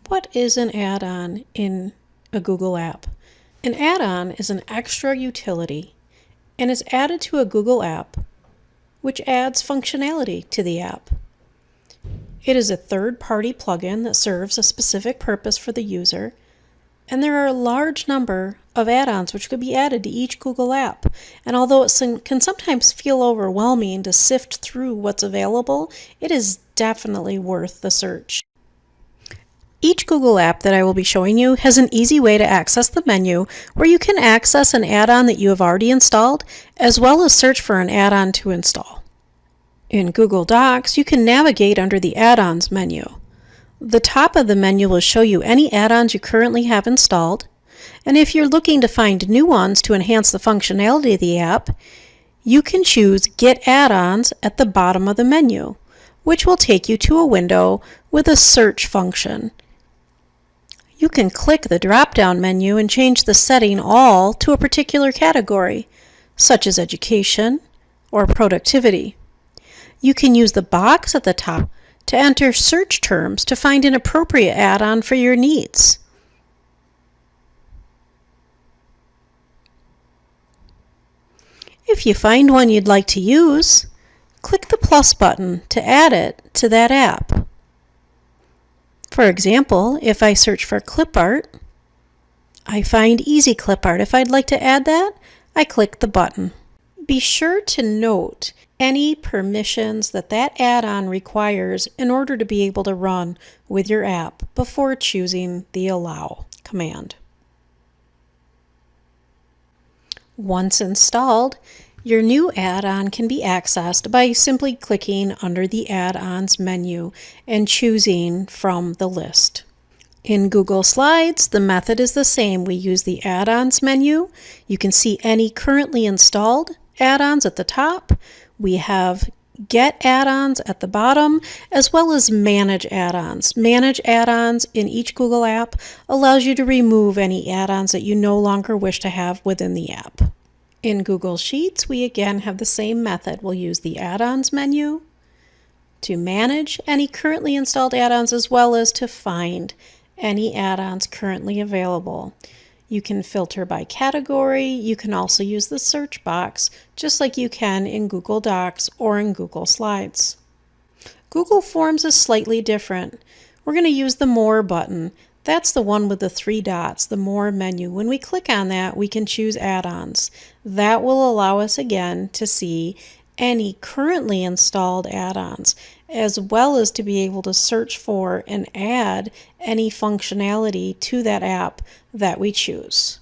What is an add-on in a Google app? An add-on is an extra utility and is added to a Google app, which adds functionality to the app. It is a third-party plugin that serves a specific purpose for the user, and there are a large number of add-ons which could be added to each Google app. And although it can sometimes feel overwhelming to sift through what's available, it is definitely worth the search. Each Google app that I will be showing you has an easy way to access the menu where you can access an add-on that you have already installed, as well as search for an add-on to install. In Google Docs, you can navigate under the Add-Ons menu. The top of the menu will show you any add-ons you currently have installed, and if you're looking to find new ones to enhance the functionality of the app, you can choose Get Add-Ons at the bottom of the menu, which will take you to a window with a search function. You can click the drop-down menu and change the setting All to a particular category, such as education or productivity. You can use the box at the top to enter search terms to find an appropriate add-on for your needs. If you find one you'd like to use, click the plus button to add it to that app. For example, if I search for clip art, I find Easy Clip Art. If I'd like to add that, I click the button. Be sure to note any permissions that add-on requires in order to be able to run with your app before choosing the Allow command. Once installed, your new add-on can be accessed by simply clicking under the Add-Ons menu and choosing from the list. In Google Slides, the method is the same. We use the Add-Ons menu. You can see any currently installed add-ons at the top. We have Get Add-Ons at the bottom, as well as Manage Add-Ons. Manage Add-Ons in each Google app allows you to remove any add-ons that you no longer wish to have within the app. In Google Sheets, we again have the same method. We'll use the Add-Ons menu to manage any currently installed add-ons, as well as to find any add-ons currently available. You can filter by category. You can also use the search box, just like you can in Google Docs or in Google Slides. Google Forms is slightly different. We're going to use the More button. That's the one with the 3 dots, the More menu. When we click on that, we can choose add-ons. That will allow us again to see any currently installed add-ons, as well as to be able to search for and add any functionality to that app that we choose.